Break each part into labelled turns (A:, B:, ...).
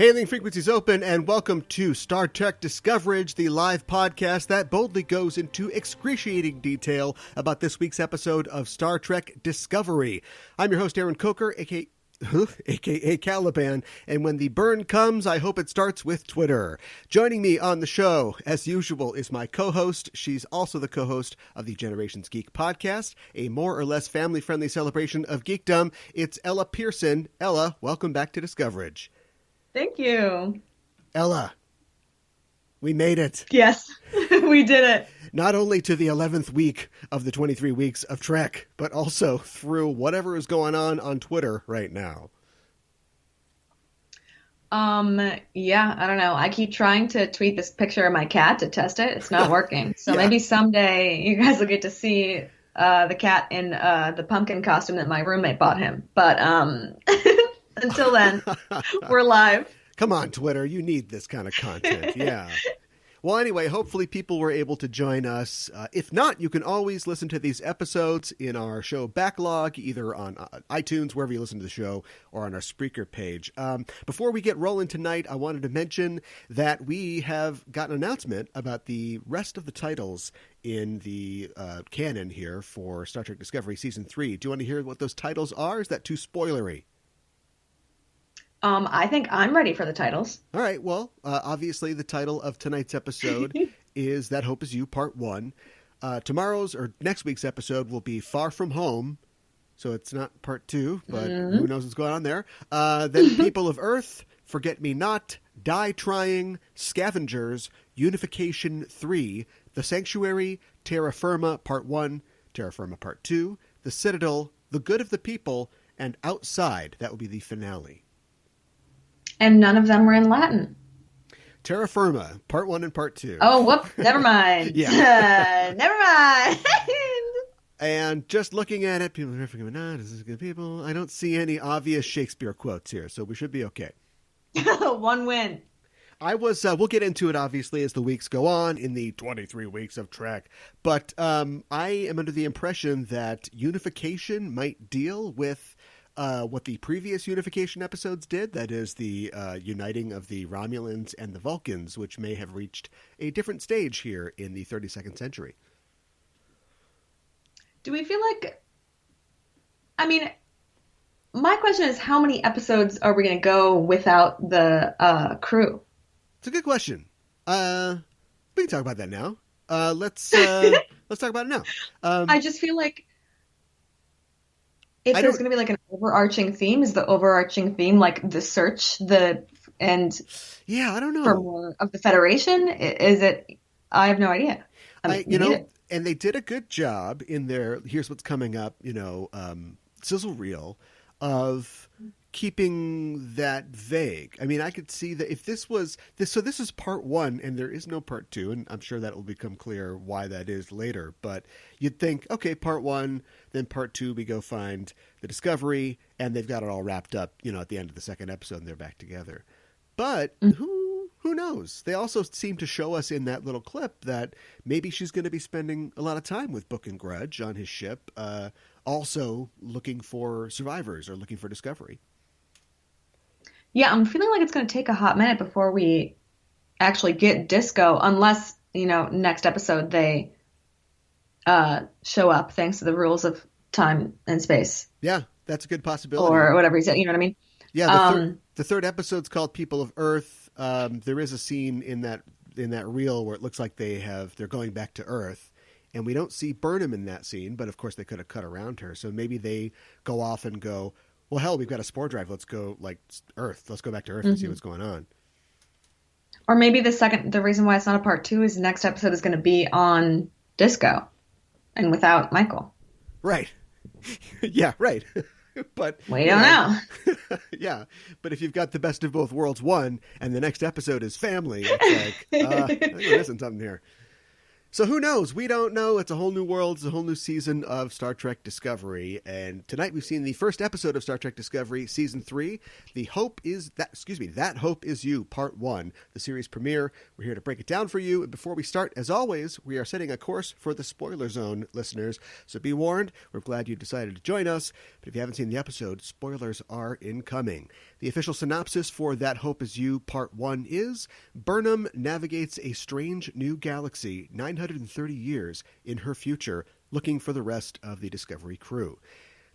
A: Hailing frequencies open, and welcome to Star Trek Discoverage, the live podcast that boldly goes into excruciating detail about this week's episode of Star Trek Discovery. I'm your host, Aaron Coker, aka Caliban, and when the burn comes, I hope it starts with Twitter. Joining me on the show, as usual, is my co-host. She's also the co-host of the Generations Geek podcast, a more or less family-friendly celebration of geekdom. It's Ella Pearson. Ella, welcome back to Discoverage.
B: Thank you.
A: Ella, we made it.
B: Yes, we did it.
A: Not only to the 11th week of the 23 weeks of Trek, but also through whatever is going on Twitter right now.
B: Yeah, I don't know. I keep trying to tweet this picture of my cat to test it. It's not working. So maybe someday you guys will get to see the cat in the pumpkin costume that my roommate bought him. But until then, we're live.
A: Come on, Twitter. You need this kind of content. Yeah. Well, anyway, hopefully people were able to join us. If not, you can always listen to these episodes in our show backlog, either on iTunes, wherever you listen to the show, or on our Spreaker page. Before we get rolling tonight, I wanted to mention that we have got an announcement about the rest of the titles in the canon here for Star Trek Discovery Season 3. Do you want to hear what those titles are? Is that too spoilery?
B: I think I'm ready for the titles.
A: All right. Well, obviously the title of tonight's episode is That Hope Is You, Part 1. Tomorrow's or next week's episode will be Far From Home. So it's not Part 2, but who knows what's going on there. Then People of Earth, Forget Me Not, Die Trying, Scavengers, Unification 3, The Sanctuary, Terra Firma, Part 1, Terra Firma, Part 2, The Citadel, The Good of the People, and Outside. That will be the finale.
B: And none of them were in Latin.
A: Terra Firma, Part 1 and Part 2.
B: Oh, whoop. Never mind. Never mind.
A: And just looking at it, people are forgiving not, this is good people. I don't see any obvious Shakespeare quotes here, so we should be okay.
B: One win.
A: We'll get into it, obviously, as the weeks go on in the 23 weeks of Trek. But I am under the impression that Unification might deal with what the previous Unification episodes did, that is the uniting of the Romulans and the Vulcans, which may have reached a different stage here in the 32nd century.
B: Do we feel like... I mean, my question is, how many episodes are we going to go without the crew?
A: It's a good question. We can talk about that now. Let's talk about it now.
B: I just feel like if there's going to be like an overarching theme, is the overarching theme like the search, I don't know, for more of the Federation? Is it? I have no idea.
A: And they did a good job in their here's what's coming up, sizzle reel of keeping that vague. I mean, I could see that if this was this, so this is Part 1 and there is no Part 2, and I'm sure that will become clear why that is later, but you'd think, okay, Part 1, then Part 2, we go find the Discovery, and they've got it all wrapped up, at the end of the second episode, and they're back together. But who knows? They also seem to show us in that little clip that maybe she's going to be spending a lot of time with Book and Grudge on his ship, also looking for survivors or looking for Discovery.
B: Yeah, I'm feeling like it's going to take a hot minute before we actually get Disco, unless, next episode they show up thanks to the rules of time and space.
A: Yeah, that's a good possibility.
B: Or whatever he said, you know what I mean?
A: Yeah, the third episode's called People of Earth. There is a scene in that reel where it looks like they're going back to Earth, and we don't see Burnham in that scene, but of course they could have cut around her. So maybe they go off and go, well, hell, we've got a spore drive. Let's go, Earth. Let's go back to Earth and see what's going on.
B: Or maybe the reason why it's not a Part 2 is the next episode is going to be on Disco and without Michael.
A: Right. Yeah, right. But
B: we don't know.
A: Yeah, but if you've got the Best of Both Worlds 1 and the next episode is family, it's like, I think we're missing something here. So who knows? We don't know. It's a whole new world. It's a whole new season of Star Trek Discovery. And tonight we've seen the first episode of Star Trek Discovery, Season 3. That Hope Is You, Part 1, the series premiere. We're here to break it down for you. And before we start, as always, we are setting a course for the spoiler zone, listeners. So be warned. We're glad you decided to join us. But if you haven't seen the episode, spoilers are incoming. The official synopsis for That Hope Is You Part 1 is Burnham navigates a strange new galaxy 930 years in her future, looking for the rest of the Discovery crew.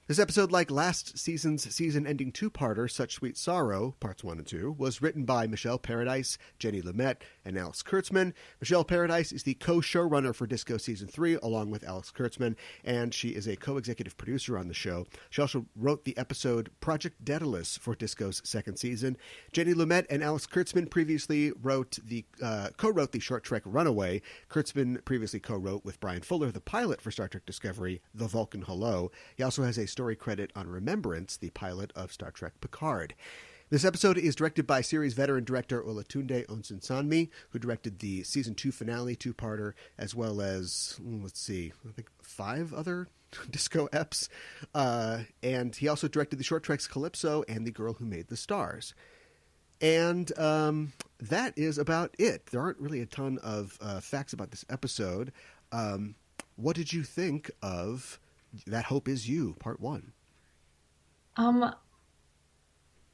A: This episode, like last season's season-ending two-parter, Such Sweet Sorrow, Parts 1 and 2, was written by Michelle Paradise, Jenny Lumet, and Alex Kurtzman. Michelle Paradise is the co-showrunner for Disco Season 3, along with Alex Kurtzman, and she is a co-executive producer on the show. She also wrote the episode Project Daedalus for Disco's second season. Jenny Lumet and Alex Kurtzman previously co-wrote the short trek Runaway. Kurtzman previously co-wrote with Brian Fuller the pilot for Star Trek Discovery, The Vulcan Hello. He also has a story credit on Remembrance, the pilot of Star Trek Picard. This episode is directed by series veteran director Olatunde Onsensanmi, who directed the season 2 finale two-parter, as well as, I think 5 other Disco eps. And he also directed the short treks Calypso and The Girl Who Made the Stars. And that is about it. There aren't really a ton of facts about this episode. What did you think of That Hope Is You, Part 1?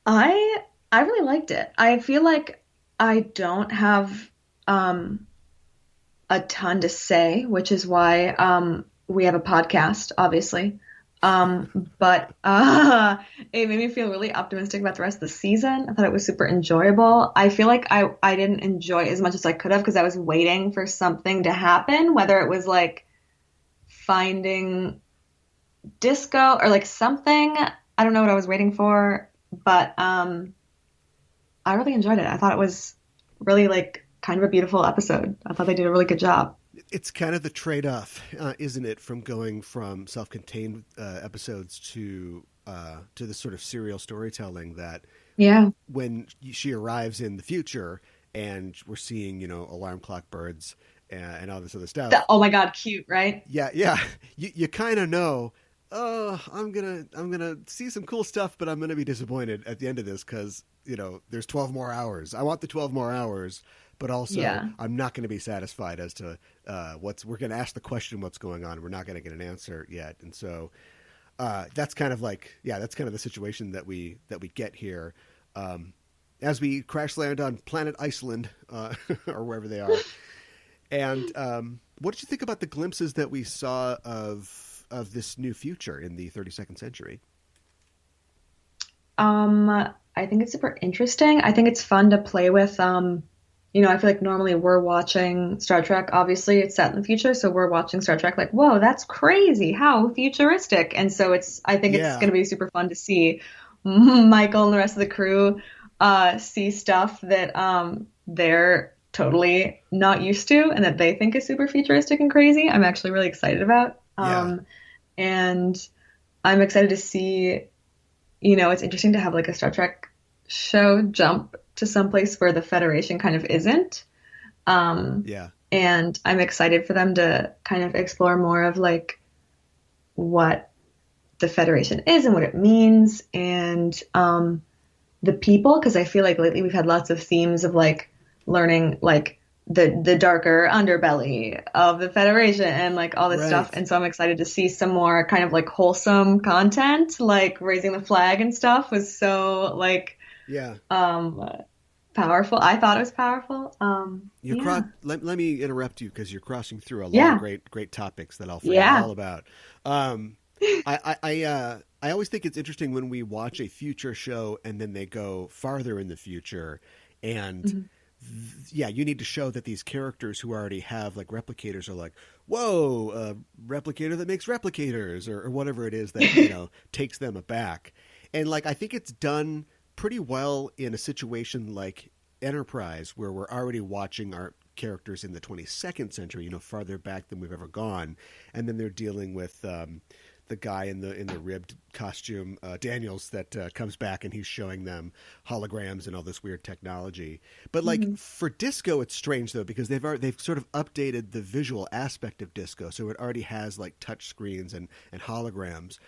B: I really liked it. I feel like I don't have a ton to say, which is why we have a podcast, obviously. But it made me feel really optimistic about the rest of the season. I thought it was super enjoyable. I feel like I didn't enjoy it as much as I could have because I was waiting for something to happen, whether it was like finding Disco or like something. I don't know what I was waiting for, but I really enjoyed it. I thought it was really like kind of a beautiful episode. I thought they did a really good job.
A: It's kind of the trade-off, isn't it, from going from self-contained episodes to this sort of serial storytelling that when she arrives in the future and we're seeing, alarm clock birds and all this other stuff.
B: Oh my God, cute, right?
A: Yeah. You kind of know, I'm gonna see some cool stuff, but I'm gonna be disappointed at the end of this because there's 12 more hours. I want the 12 more hours, but also I'm not going to be satisfied as to we're going to ask the question what's going on. We're not going to get an answer yet, and so that's kind of the situation that we get here as we crash land on planet Iceland or wherever they are. And what did you think about the glimpses that we saw of this new future in the 32nd century?
B: I think it's super interesting. I think it's fun to play with. I feel like normally we're watching Star Trek. Obviously, it's set in the future, so we're watching Star Trek like, whoa, that's crazy. How futuristic. And so I think it's going to be super fun to see Michael and the rest of the crew see stuff that they're totally not used to and that they think is super futuristic and crazy. I'm actually really excited about. And I'm excited to see, it's interesting to have like a Star Trek show jump to someplace where the Federation kind of isn't. And I'm excited for them to kind of explore more of like what the Federation is and what it means and the people, because I feel like lately we've had lots of themes of like learning like the darker underbelly of the Federation and like all this stuff. And so I'm excited to see some more kind of like wholesome content, like raising the flag and stuff was so like powerful. I thought it was powerful.
A: Let me interrupt you because you're crossing through a lot of great topics that I'll forget all about. I always think it's interesting when we watch a future show and then they go farther in the future and you need to show that these characters who already have like replicators are like, whoa, a replicator that makes replicators or whatever it is that, takes them aback. And like, I think it's done pretty well in a situation like Enterprise where we're already watching our characters in the 22nd century, farther back than we've ever gone. And then they're dealing with the guy in the ribbed costume, Daniels, that comes back and he's showing them holograms and all this weird technology. But like for Disco, it's strange though because they've sort of updated the visual aspect of Disco, so it already has like touch screens and holograms.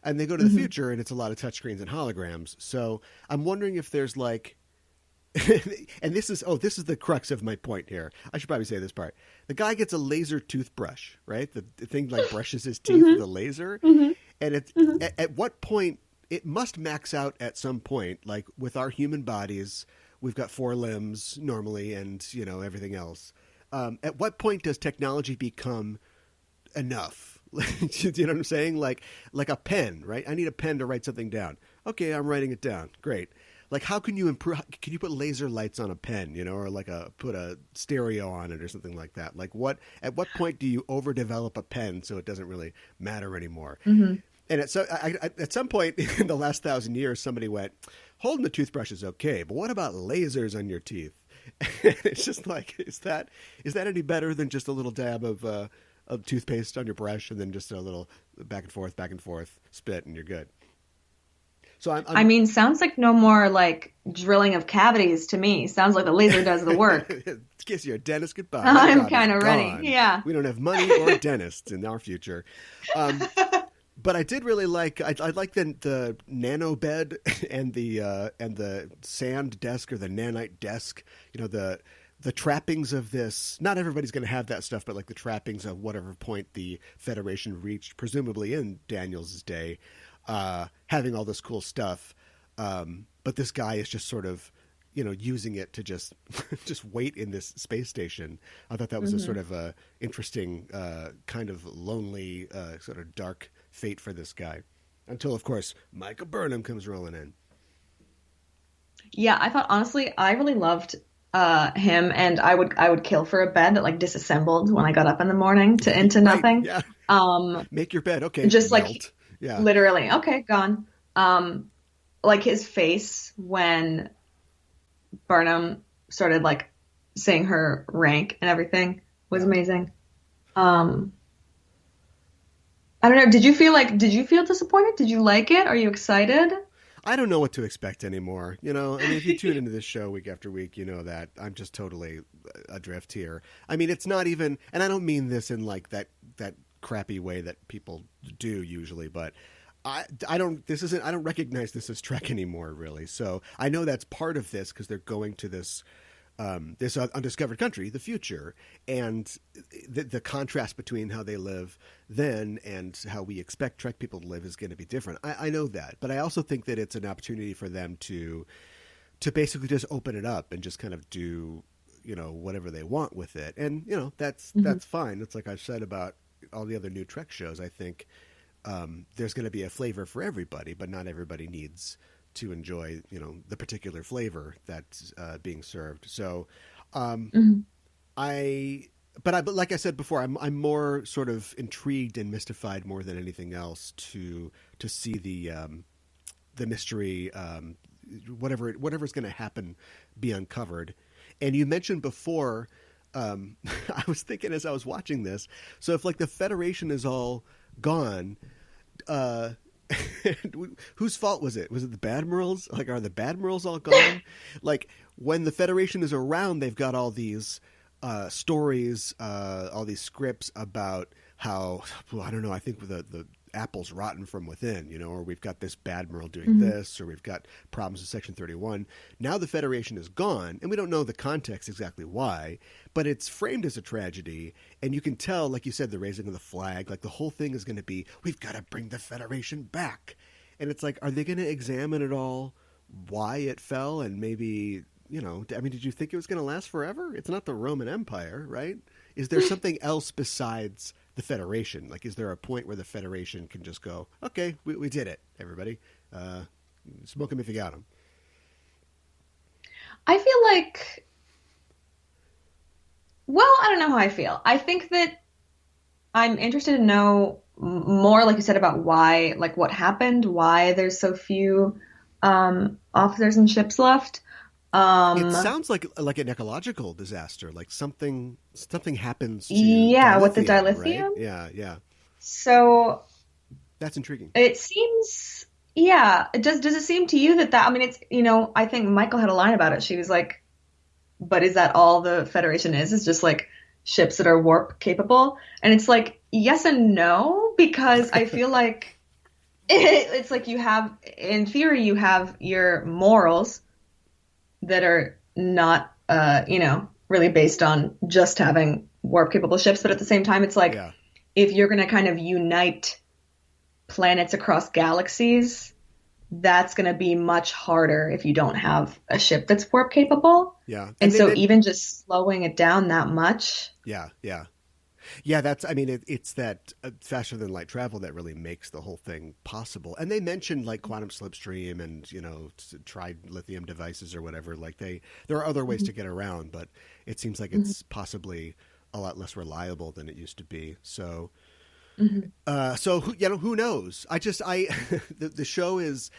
A: And they go to the future and it's a lot of touch screens and holograms. So I'm wondering if there's like and this is the crux of my point here. I should probably say this part. The guy gets a laser toothbrush, right? The thing like brushes his teeth with a laser. And it's at what point it must max out at some point. Like with our human bodies, we've got 4 limbs normally, and everything else. At what point does technology become enough? Do you know what I'm saying? Like a pen, right? I need a pen to write something down. Okay, I'm writing it down. Great. Like, how can you improve? Can you put laser lights on a pen, or like put a stereo on it or something like that? Like, at what point do you overdevelop a pen so it doesn't really matter anymore?
B: Mm-hmm.
A: And at some point in the last 1,000 years, somebody went, holding the toothbrush is okay, but what about lasers on your teeth? It's just like, is that any better than just a little dab of toothpaste on your brush and then just a little back and forth spit and you're good? So
B: I mean, sounds like no more like drilling of cavities to me. Sounds like the laser does the work.
A: Kiss your dentist goodbye.
B: I'm kind of ready. Yeah.
A: We don't have money or dentists in our future. But I did really like. I like the nano bed and the sand desk or the nanite desk. The trappings of this. Not everybody's going to have that stuff, but like the trappings of whatever point the Federation reached, presumably in Daniel's day, having all this cool stuff. But this guy is just sort of, using it to just wait in this space station. I thought that was a sort of a interesting, kind of lonely, sort of dark fate for this guy, until of course Michael Burnham comes rolling in.
B: Yeah, I thought honestly, I really loved him, and I would kill for a bed that like disassembled when I got up in the morning into nothing.
A: Right, yeah. Make your bed, okay.
B: Just
A: melt.
B: Like,
A: yeah,
B: literally, okay, gone. Like his face when Burnham started like saying her rank and everything was amazing. I don't know. Did you feel disappointed? Did you like it? Are you excited?
A: I don't know what to expect anymore. I mean, if you tune into this show week after week, you know that I'm just totally adrift here. I mean, it's not even, and I don't mean this in like that crappy way that people do usually, but I don't recognize this as Trek anymore, really. So I know that's part of this because they're going to this undiscovered country, the future, and the contrast between how they live then and how we expect Trek people to live is going to be different. I know that, but I also think that it's an opportunity for them to basically just open it up and just kind of do, whatever they want with it. And, that's fine. It's like I've said about all the other new Trek shows. I think there's going to be a flavor for everybody, but not everybody needs to enjoy, the particular flavor that's being served. So, but like I said before, I'm more sort of intrigued and mystified more than anything else to see the mystery, whatever's going to happen, be uncovered. And you mentioned before, I was thinking as I was watching this, so if like the Federation is all gone, whose fault was it? Was it the Badmirals? Like, are the Badmirals all gone? Like, when the Federation is around, they've got all these stories, all these scripts about how, well, I don't know, I think the apple's rotten from within, or we've got this Badmiral doing this, or we've got problems with Section 31. Now the Federation is gone, and we don't know the context exactly why, but it's framed as a tragedy, and you can tell, like you said, the raising of the flag, like the whole thing is going to be, we've got to bring the Federation back. And it's like, are they going to examine at all why it fell? And maybe, I mean, did you think it was going to last forever? It's not the Roman Empire, right? Is there something else besides the Federation? Like, is there a point where the Federation can just go, okay, we did it, everybody. Smoke them if you got them.
B: I feel like, well, I don't know how I feel. I think that I'm interested to know more, like you said, about why, like what happened, why there's so few officers and ships left.
A: It sounds like an ecological disaster, like something happens to
B: dilithium, with the
A: dilithium. Right? Yeah.
B: So
A: that's intriguing.
B: It seems, yeah. Does it seem to you that I mean, it's, I think Michael had a line about it. She was like, but is that all the Federation is? It's just like ships that are warp capable? And it's like, yes and no, because I feel like it's like in theory, you have your morals that are not, really based on just having warp capable ships. But at the same time, it's like, if you're going to kind of unite planets across galaxies, that's going to be much harder if you don't have a ship that's warp capable.
A: Yeah,
B: And
A: and
B: so
A: then
B: even just slowing it down that much.
A: yeah, yeah. Yeah, that's. I mean, it's that faster than light travel that really makes the whole thing possible. And they mentioned like quantum slipstream and tried lithium devices or whatever. Like there are other ways
B: Mhm.
A: to get around, but it seems like
B: Mhm.
A: it's possibly a lot less reliable than it used to be. So,
B: Mhm.
A: who knows? I the show is.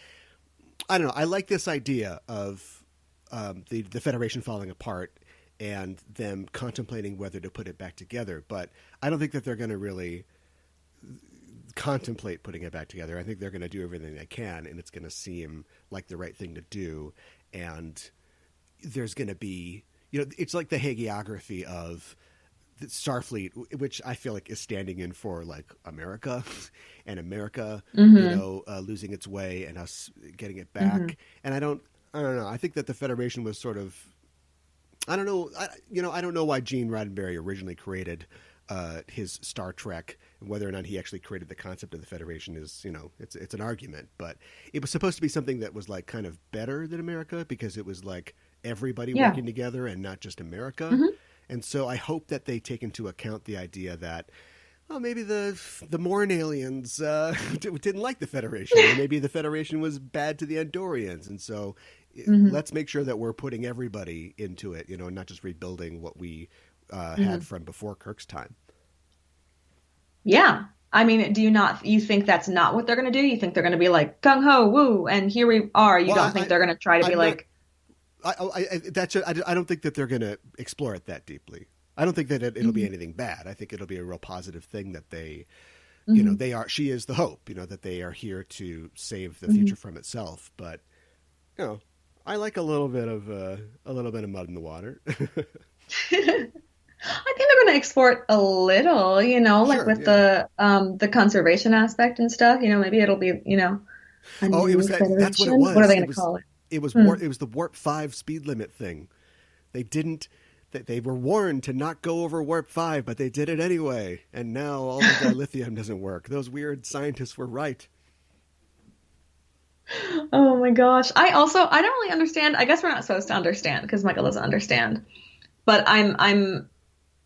A: I don't know. I like this idea of the Federation falling apart and them contemplating whether to put it back together. But I don't think that they're going to really contemplate putting it back together. I think they're going to do everything they can, and it's going to seem like the right thing to do. And there's going to be, it's like the hagiography of the Starfleet, which I feel like is standing in for like America and America,
B: Mhm.
A: losing its way and us getting it
B: Mhm.
A: back. And I don't know. I think that the Federation was sort of, I don't know. I don't know why Gene Roddenberry originally created his Star Trek, and whether or not he actually created the concept of the Federation is, it's an argument. But it was supposed to be something that was like kind of better than America because it was like everybody
B: Yeah.
A: working together and not just America.
B: Mhm.
A: And so I hope that they take into account the idea that, well, maybe the Morn aliens didn't like the Federation, or maybe the Federation was bad to the Andorians, and so
B: Mhm.
A: let's make sure that we're putting everybody into it, and not just rebuilding what we had
B: Mhm.
A: from before Kirk's time.
B: Yeah. I mean, you think that's not what they're going to do? You think they're going to be like gung ho woo and here we are. You
A: Well,
B: don't think they're going to try to be
A: I'm not.
B: like,
A: I don't think that they're going to explore it that deeply. I don't think that it'll be
B: Mhm.
A: anything bad. I think it'll be a real positive thing that they,
B: Mhm.
A: they are. She is the hope. That they are here to save the
B: Mhm.
A: future from itself. But you know, I like a little bit of mud in the water.
B: I think they're going to explore it a little, like
A: Sure,
B: with
A: yeah.
B: the conservation aspect and stuff. Maybe it'll be, a
A: Oh, it
B: new
A: was that's what it
B: federation. What are
A: was.
B: they
A: It
B: going to
A: was
B: call it?
A: it was
B: Hmm.
A: warp. It was the warp 5 speed limit thing. They didn't. They were warned to not go over warp 5, but they did it anyway. And now all the dilithium doesn't work. Those weird scientists were right.
B: Oh my gosh. I don't really understand. I guess we're not supposed to understand because Michael doesn't understand. But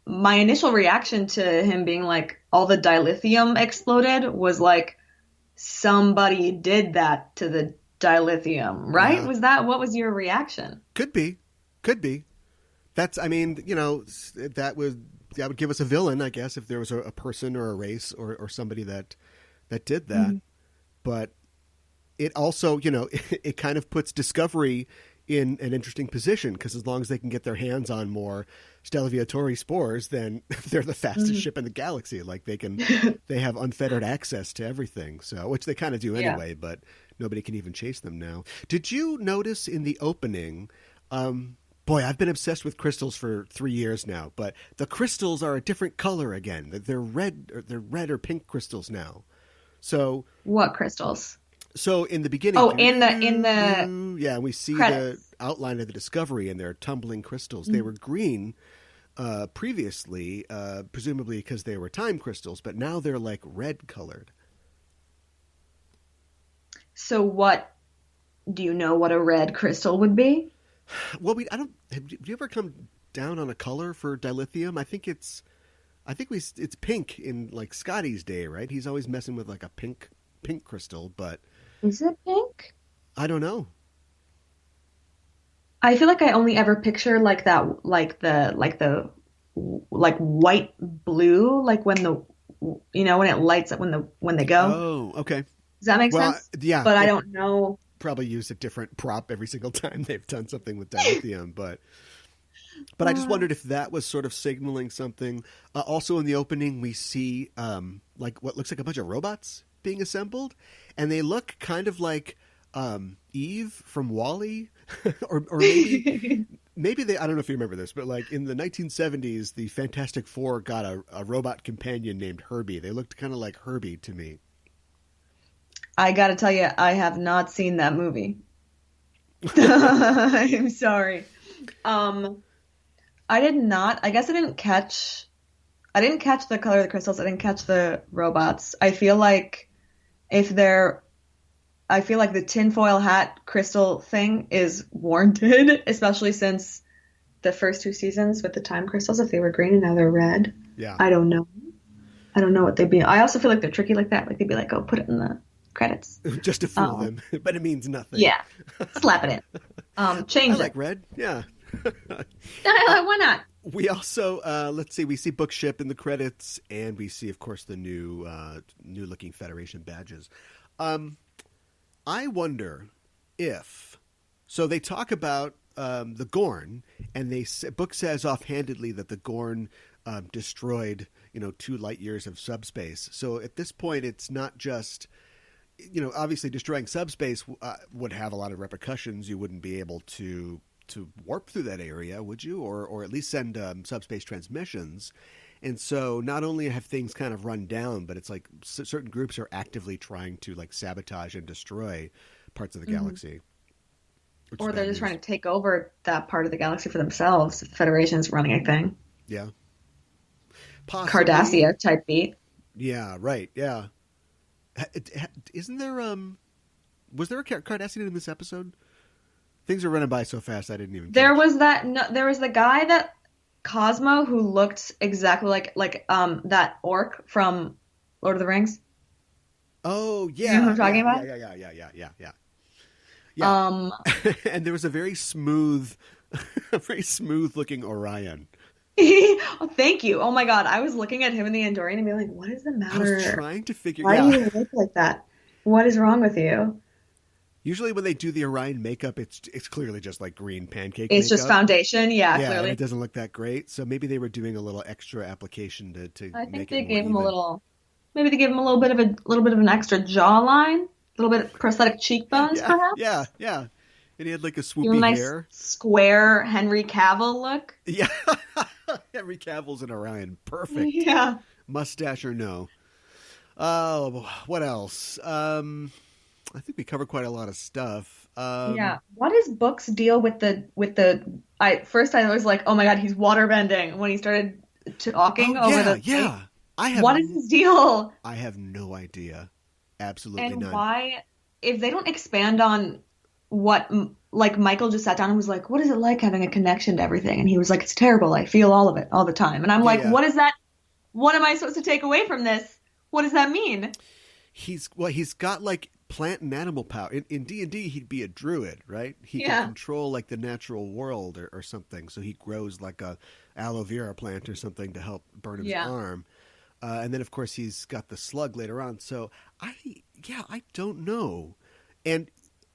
B: my initial reaction to him being like all the dilithium exploded was like somebody did that to the dilithium, right?
A: Yeah,
B: What was your reaction?
A: could be, could be. That's. I mean, that would give us a villain, I guess, if there was a person or a race or somebody that did that.
B: Mhm.
A: But it also, it kind of puts Discovery in an interesting position because as long as they can get their hands on more Stellar spores, then they're the fastest
B: Mhm.
A: ship in the galaxy. Like they have unfettered access to everything. So, which they kind of do
B: Yeah.
A: anyway, but nobody can even chase them now. Did you notice in the opening? Boy, I've been obsessed with crystals for 3 years now, but the crystals are a different color again. They're red or pink crystals now. So
B: What crystals?
A: so in the beginning,
B: Oh,
A: doo,
B: in the
A: doo, yeah, we see the
B: credits.
A: outline of the Discovery, and they're tumbling crystals. They
B: Mhm.
A: were green previously, presumably because they were time crystals, but now they're like red colored.
B: So what do you know what a red crystal would be?
A: Well, I don't. Have you ever come down on a color for dilithium? I think it's pink in like Scotty's day, right? He's always messing with like a pink crystal, but
B: Is it pink?
A: I don't know.
B: I feel like I only ever picture like that, like white blue, like when it lights up when they go.
A: Oh, okay.
B: Does that make
A: Well,
B: sense?
A: yeah,
B: But I
A: they
B: don't know.
A: probably use a different prop every single time they've done something with dilithium, but I just
B: Uh,
A: wondered if that was sort of signaling something. Also, in the opening, we see like what looks like a bunch of robots being assembled, and they look kind of like Eve from Wall-E, or maybe they. I don't know if you remember this, but like in the 1970s, the Fantastic Four got a robot companion named Herbie. They looked kind of like Herbie to me.
B: I gotta tell you, I have not seen that movie. I'm sorry. Um, I did not. I guess I didn't catch. I didn't catch the color of the crystals. I didn't catch the robots. I feel like if they're I feel like the tinfoil hat crystal thing is warranted, especially since the first two seasons with the time crystals, if they were green and now they're red.
A: Yeah.
B: I don't know. I don't know what they'd be. I also feel like they're tricky like that. Like they'd be like, "Oh, put it in the credits."
A: Just to fool them, but it means nothing.
B: Yeah, slap it in.
A: I
B: Change
A: like
B: it.
A: red. Yeah.
B: Why not?
A: We also let's see. We see Bookship in the credits, and we see, of course, the new looking Federation badges. I wonder if so. They talk about the Gorn, and Book says offhandedly that the Gorn destroyed 2 light years of subspace. So at this point, it's not just obviously destroying subspace would have a lot of repercussions. You wouldn't be able to warp through that area, would you? Or at least send subspace transmissions. And so not only have things kind of run down, but it's like certain groups are actively trying to like sabotage and destroy parts of the galaxy.
B: Or they're just trying to take over that part of the galaxy for themselves. The Federation's running a thing.
A: Yeah. Possibly.
B: Cardassia type beat.
A: Yeah, right. Yeah. Isn't there was there a Cardassian in this episode? Things are running by so fast I didn't even
B: There
A: catch.
B: was that no, there was the guy that Cosmo who looked exactly like that orc from Lord of the Rings.
A: Oh, yeah.
B: You know who I'm talking about?
A: Yeah.
B: Um
A: And there was a very smooth looking Orion.
B: oh, thank you. Oh my God. I was looking at him in the Andorian and being like, what is the
A: I was
B: matter?
A: trying to figure.
B: Why
A: Yeah.
B: do you look like that? What is wrong with you?
A: Usually when they do the Orion makeup, it's clearly just like green pancake
B: It's
A: makeup.
B: just foundation. Yeah,
A: Yeah, and
B: clearly.
A: it doesn't look that great. So maybe they were doing a little extra application to
B: I think
A: make
B: they
A: it more
B: gave him a
A: even.
B: maybe they gave him a little bit of an extra jawline, a little bit of prosthetic cheekbones,
A: Yeah,
B: perhaps.
A: yeah. And he had like a
B: Give him a
A: swoopy
B: nice
A: hair.
B: square Henry Cavill look.
A: Yeah. Henry Cavill's an Orion. Perfect.
B: Yeah.
A: Mustache or no. Oh, what else? I think we covered quite a lot of stuff.
B: Yeah. What is Book's deal with the I first I was like, oh my God, he's water bending when he started talking over the
A: yeah.
B: What is his deal?
A: I have no idea. Absolutely
B: And
A: none.
B: why, if they don't expand on what, like Michael just sat down and was like, what is it like having a connection to everything? And he was like, it's terrible. I feel all of it all the time. And I'm like,
A: Yeah.
B: what is that? What am I supposed to take away from this? What does that mean?
A: He's got like plant and animal power. In D&D, he'd be a druid, right? He
B: Yeah.
A: can control like the natural world or something. So he grows like a aloe vera plant or something to help burn his
B: Yeah.
A: arm. And then, of course, he's got the slug later on. So I don't know. And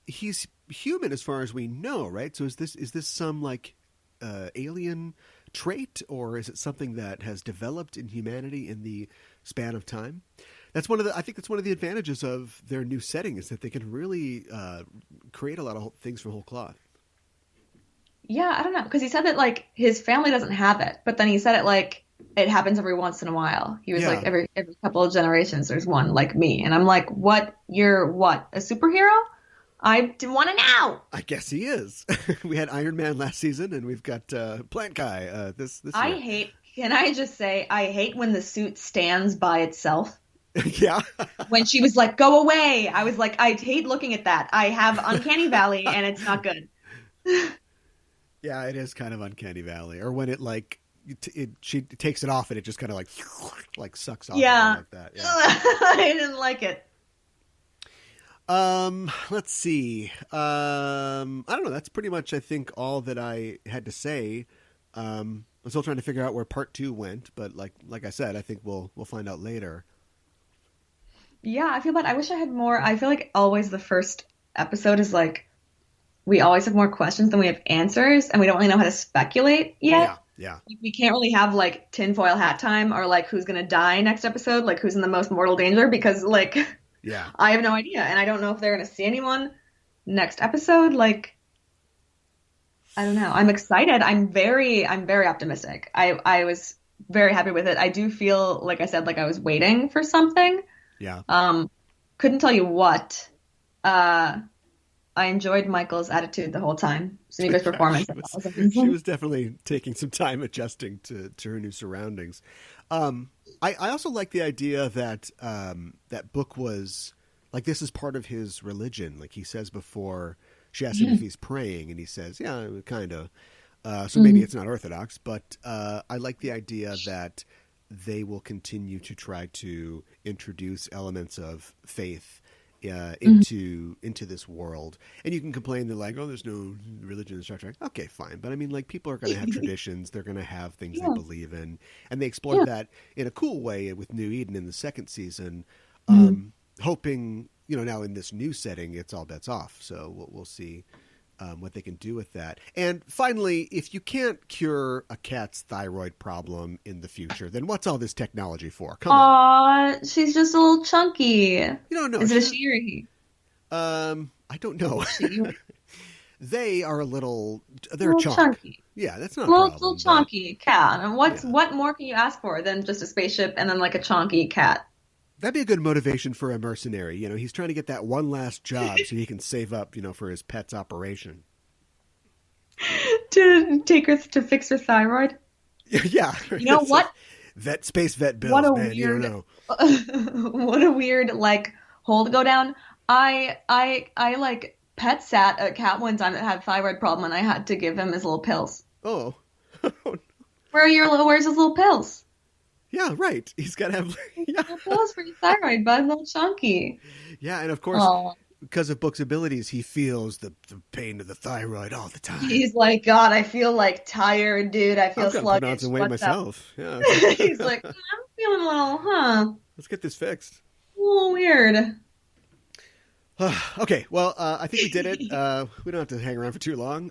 A: he's human as far as we know, right? So is this some like alien trait, or is it something that has developed in humanity in the span of time? I think that's one of the advantages of their new setting is that they can really create a lot of things from whole cloth.
B: Yeah, I don't know. Because he said that like his family doesn't have it, but then he said it like it happens every once in a while. He was
A: Yeah.
B: like every couple of generations there's one like me. And I'm like, what? You're what? A superhero? I want to know.
A: I guess he is. We had Iron Man last season, and we've got Plant Guy this year.
B: Can I just say, I hate when the suit stands by itself.
A: Yeah.
B: When she was like, go away. I was like, I hate looking at that. I have Uncanny Valley and it's not good.
A: Yeah, it is kind of Uncanny Valley. Or when it like she takes it off and it just kind of like sucks off
B: Yeah.
A: like that. Yeah.
B: I didn't like it.
A: Let's see. I don't know. That's pretty much, I think, all that I had to say. I'm still trying to figure out where part 2 went, but like I said, I think we'll find out later.
B: Yeah, I feel bad. I wish I had more. I feel like always the first episode is like, we always have more questions than we have answers, and we don't really know how to speculate yet.
A: Yeah.
B: We can't really have like tinfoil hat time or like who's gonna die next episode, like who's in the most mortal danger, because like
A: Yeah.
B: I have no idea, and I don't know if they're gonna see anyone next episode. Like, I don't know. I'm excited. I'm very optimistic. I was very happy with it. I do feel like I said, like I was waiting for something.
A: Yeah.
B: Couldn't tell you what. I enjoyed Michael's attitude the whole time. Sneaker's performance.
A: She was definitely taking some time adjusting to her new surroundings. I also like the idea that that Book was Like this is part of his religion. Like he says before, she asks him
B: Yeah.
A: if he's praying, and he says, "Yeah, kind of." So maybe
B: Mhm.
A: it's not orthodox, but I like the idea that they will continue to try to introduce elements of faith
B: Mhm.
A: into this world. And you can complain that like, oh, there's no religion in Star Trek. Okay, fine, but I mean, like, people are going to have traditions. They're going to have things they
B: Yeah.
A: believe in, and they explored
B: Yeah.
A: that in a cool way with New Eden in the second season.
B: Mhm.
A: Hoping, now in this new setting, it's all bets off. So we'll see what they can do with that. And finally, if you can't cure a cat's thyroid problem in the future, then what's all this technology for? Come on.
B: Aw, she's just a little chunky.
A: You don't know.
B: Is it a
A: She's
B: she or a he?
A: I don't know.
B: She.
A: They are a little.
B: A
A: They're a
B: little
A: chonk.
B: chunky.
A: Yeah, that's not a
B: Little
A: problem. But
B: chunky cat. And
A: yeah,
B: what more can you ask for than just a spaceship and then like a chunky cat?
A: that'd be a good motivation for a mercenary. He's trying to get that one last job so he can save up, for his pet's operation.
B: To take her to fix her thyroid?
A: Yeah,
B: You know
A: it's like
B: what?
A: space vet
B: What
A: bills,
B: a
A: man. You don't
B: weird
A: know.
B: what a weird like hole to go down. I like pet sat a cat one time that had thyroid problem and I had to give him his little pills.
A: Oh,
B: Where's his little pills?
A: yeah, right. He's got to have. Yeah,
B: Little pills for your thyroid, bud, little chunky.
A: yeah, and of course,
B: Oh,
A: because of Book's abilities, he feels the pain of the thyroid all the time.
B: he's like, God, I feel like tired, dude. I
A: I'm
B: feel
A: kind of putting on
B: sluggish.
A: some weight
B: What's up?
A: myself. Yeah,
B: He's like, I'm feeling a little,
A: let's get this fixed.
B: a little weird.
A: Okay, well, I think we did it. We don't have to hang around for too long.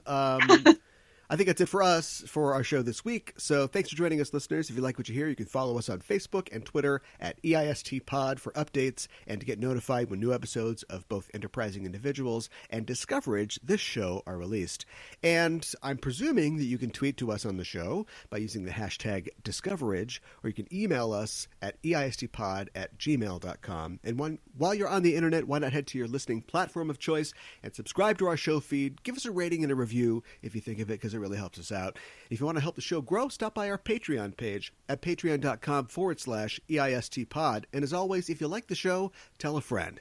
A: I think that's it for us for our show this week. So thanks for joining us, listeners. If you like what you hear, you can follow us on Facebook and Twitter at EISTPod for updates and to get notified when new episodes of both Enterprising Individuals and Discoverage, this show, are released. And I'm presuming that you can tweet to us on the show by using the hashtag Discoverage, or you can email us at eistpod@gmail.com. And while you're on the internet, why not head to your listening platform of choice and subscribe to our show feed. Give us a rating and a review if you think of it, because it really helps us out. If you want to help the show grow, stop by our Patreon page at patreon.com/EISTpod. And as always, if you like the show, tell a friend.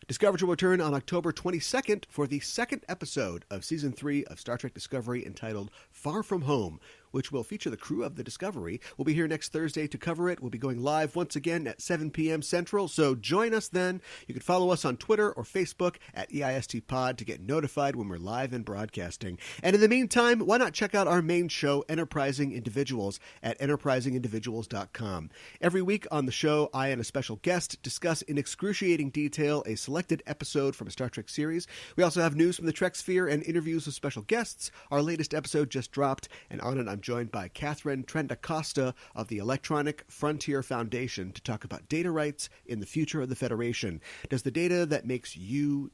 A: Discoverage will return on October 22nd for the second episode of Season 3 of Star Trek Discovery entitled Far From Home, which will feature the crew of the Discovery. We'll be here next Thursday to cover it. We'll be going live once again at 7 p.m. Central, so join us then. You can follow us on Twitter or Facebook at EISTPod to get notified when we're live and broadcasting. And in the meantime, why not check out our main show, Enterprising Individuals, at enterprisingindividuals.com. Every week on the show, I and a special guest discuss in excruciating detail a selected episode from a Star Trek series. We also have news from the Trek sphere and interviews with special guests. Our latest episode just dropped, and on it I'm joined by Catherine Trendacosta of the Electronic Frontier Foundation to talk about data rights in the future of the Federation. Does the data that makes you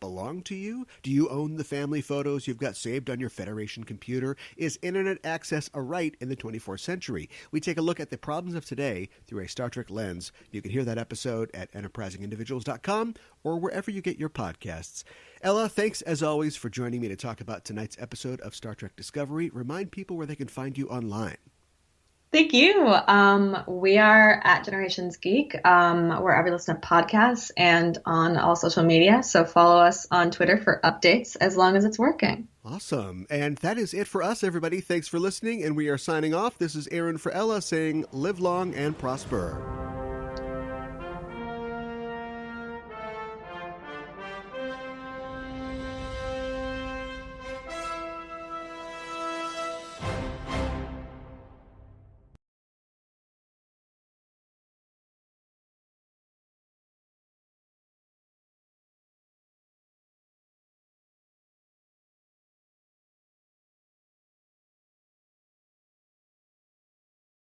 A: belong to you? Do you own the family photos you've got saved on your Federation computer? Is internet access a right in the 24th century? We take a look at the problems of today through a Star Trek lens. You can hear that episode at enterprisingindividuals.com or wherever you get your podcasts. Ella, thanks as always for joining me to talk about tonight's episode of Star Trek Discovery. Remind people where they can find you online.
B: Thank you. We are at Generations Geek, wherever you listen to podcasts and on all social media. So follow us on Twitter for updates as long as it's working.
A: Awesome. And that is it for us, everybody. Thanks for listening, and we are signing off. This is Aaron for Ella saying live long and prosper.